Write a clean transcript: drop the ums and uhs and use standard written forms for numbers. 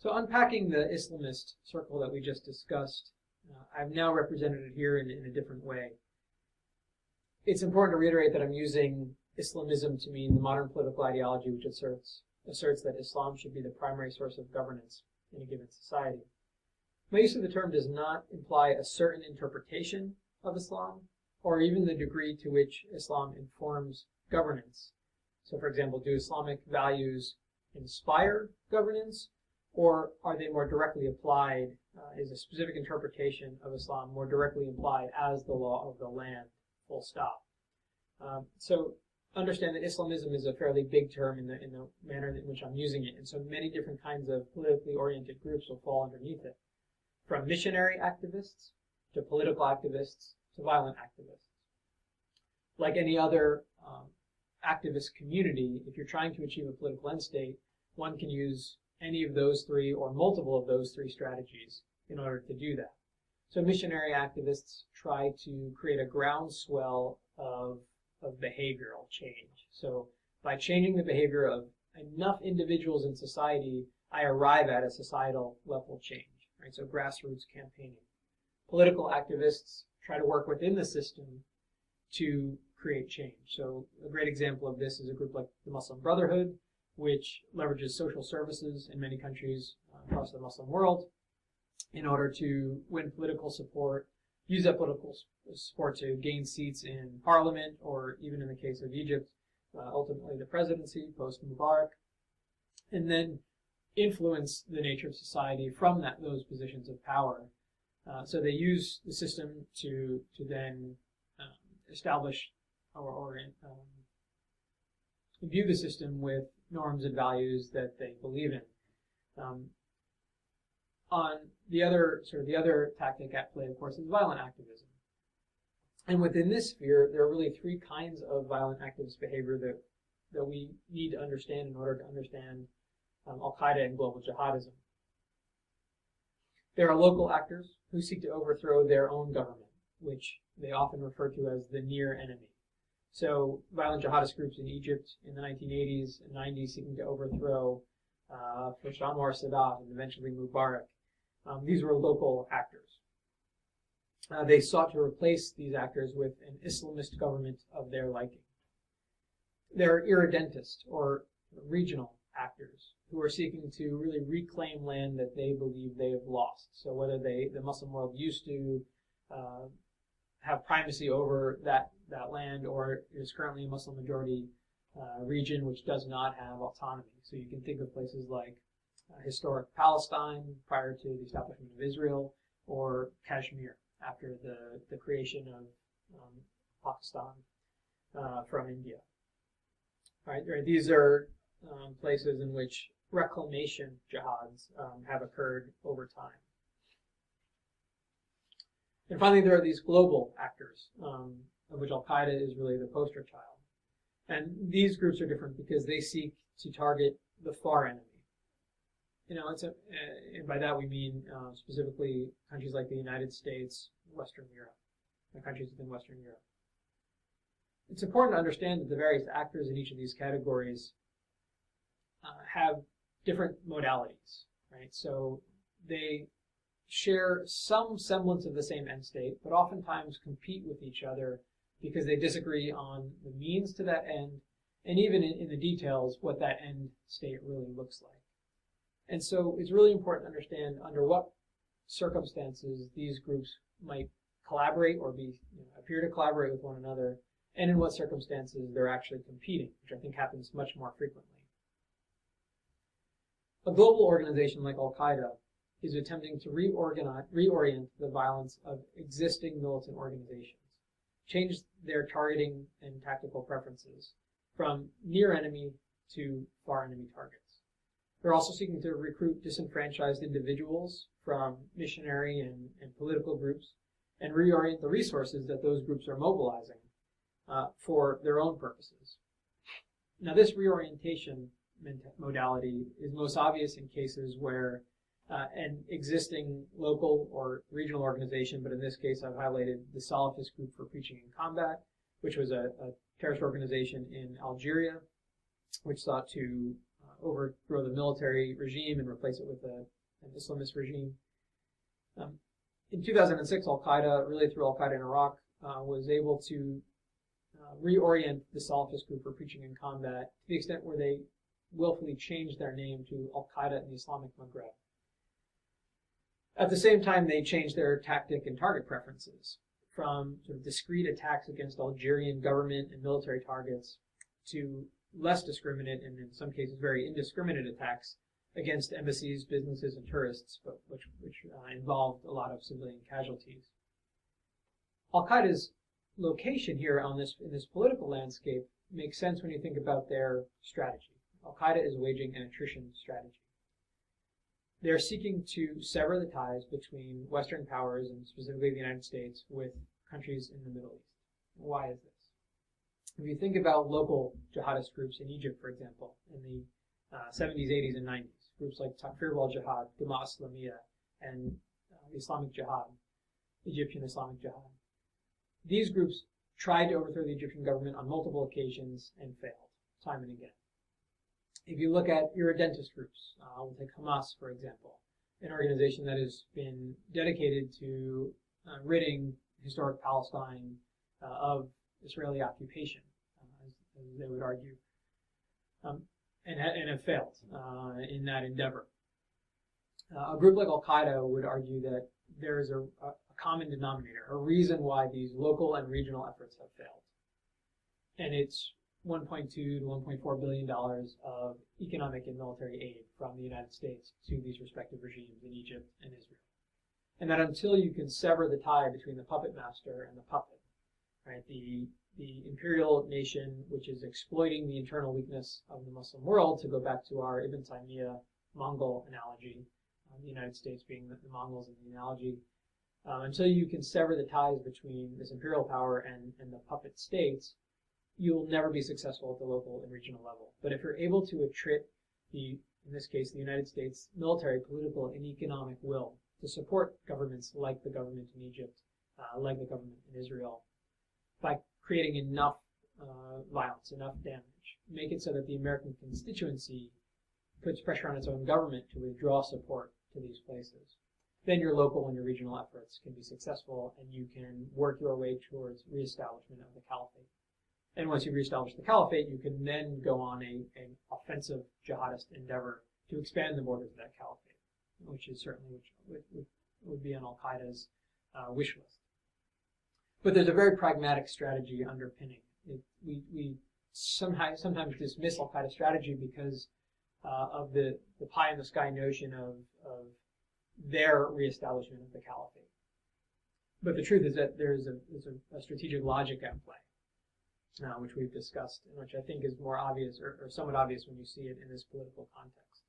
So unpacking the Islamist circle that we just discussed, I've now represented it here in a different way. It's important to reiterate that I'm using Islamism to mean the modern political ideology which asserts that Islam should be the primary source of governance in a given society. My use of the term does not imply a certain interpretation of Islam, or even the degree to which Islam informs governance. So, for example, do Islamic values inspire governance, or are they more directly applied, is a specific interpretation of Islam more directly applied as the law of the land, full stop. So understand that Islamism is a fairly big term in the manner in which I'm using it, and so many different kinds of politically oriented groups will fall underneath it, from missionary activists to political activists to violent activists. Like any other activist community, if you're trying to achieve a political end state, one can use any of those three or multiple of those three strategies in order to do that. So missionary activists try to create a groundswell of behavioral change. So by changing the behavior of enough individuals in society, I arrive at a societal level change, right? So grassroots campaigning. Political activists try to work within the system to create change. So a great example of this is a group like the Muslim Brotherhood, which leverages social services in many countries across the Muslim world in order to win political support, use that political support to gain seats in parliament, or even in the case of Egypt, ultimately the presidency post-Mubarak, and then influence the nature of society from those positions of power. So they use the system to then establish or view the system with norms and values that they believe in. On the other tactic at play, of course, is violent activism. And within this sphere, there are really three kinds of violent activist behavior that we need to understand in order to understand Al-Qaeda and global jihadism. There are local actors who seek to overthrow their own government, which they often refer to as the near enemy. So violent jihadist groups in Egypt in the 1980s and 90s seeking to overthrow first Anwar Sadat and eventually Mubarak. These were local actors. They sought to replace these actors with an Islamist government of their liking. There are irredentist or regional actors who are seeking to really reclaim land that they believe they have lost. So whether the Muslim world used to have primacy over that land, or is currently a Muslim majority region which does not have autonomy. So you can think of places like historic Palestine prior to the establishment of Israel, or Kashmir after the creation of Pakistan from India. Right? These are places in which reclamation jihads have occurred over time. And finally, there are these global actors, of which Al-Qaeda is really the poster child. And these groups are different because they seek to target the far enemy. And by that we mean specifically countries like the United States, Western Europe, and countries within Western Europe. It's important to understand that the various actors in each of these categories have different modalities, right? So they share some semblance of the same end state, but oftentimes compete with each other because they disagree on the means to that end, and even in the details, what that end state really looks like. And so it's really important to understand under what circumstances these groups might collaborate or appear to collaborate with one another, and in what circumstances they're actually competing, which I think happens much more frequently. A global organization like Al-Qaeda is attempting to reorient the violence of existing militant organizations, change their targeting and tactical preferences from near enemy to far enemy targets. They're also seeking to recruit disenfranchised individuals from missionary and political groups and reorient the resources that those groups are mobilizing for their own purposes. Now, this reorientation modality is most obvious in cases where an existing local or regional organization, but in this case I've highlighted the Salafist Group for Preaching in Combat, which was a terrorist organization in Algeria, which sought to overthrow the military regime and replace it with an Islamist regime. In 2006, Al-Qaeda, really through Al-Qaeda in Iraq, was able to reorient the Salafist group for preaching in combat to the extent where they willfully changed their name to Al-Qaeda in the Islamic Maghreb. At the same time, they changed their tactic and target preferences from sort of discrete attacks against Algerian government and military targets to less discriminate and in some cases very indiscriminate attacks against embassies, businesses, and tourists, but which involved a lot of civilian casualties. Al-Qaeda's location here in this political landscape makes sense when you think about their strategy. Al-Qaeda is waging an attrition strategy. They're seeking to sever the ties between Western powers, and specifically the United States, with countries in the Middle East. Why is this? If you think about local jihadist groups in Egypt, for example, in the 70s, 80s, and 90s, groups like Takfir wal-Jihad, Jama'a Islamiyya, and Islamic Jihad, Egyptian Islamic Jihad. These groups tried to overthrow the Egyptian government on multiple occasions and failed, time and again. If you look at irredentist groups, we'll take Hamas, for example, an organization that has been dedicated to ridding historic Palestine of Israeli occupation, as they would argue, and have failed in that endeavor. A group like Al-Qaeda would argue that there is a common denominator, a reason why these local and regional efforts have failed. And it's $1.2 to $1.4 billion of economic and military aid from the United States to these respective regimes in Egypt and Israel. And that until you can sever the tie between the puppet master and the puppet, right, the imperial nation which is exploiting the internal weakness of the Muslim world, to go back to our Ibn Taymiyyah Mongol analogy, the United States being the Mongols in the analogy, until you can sever the ties between this imperial power and the puppet states, you'll never be successful at the local and regional level. But if you're able to attrit in this case, the United States military, political, and economic will to support governments like the government in Egypt, like the government in Israel, by creating enough violence, enough damage, make it so that the American constituency puts pressure on its own government to withdraw support to these places, then your local and your regional efforts can be successful, and you can work your way towards reestablishment of the caliphate. And once you've reestablished the caliphate, you can then go on an offensive jihadist endeavor to expand the borders of that caliphate, which is certainly would be on Al-Qaeda's wish list. But there's a very pragmatic strategy underpinning it. We sometimes dismiss Al-Qaeda strategy because of the pie in the sky notion of their reestablishment of the caliphate. But the truth is that there's a strategic logic at play, which we've discussed, and which I think is more obvious or somewhat obvious when you see it in this political context.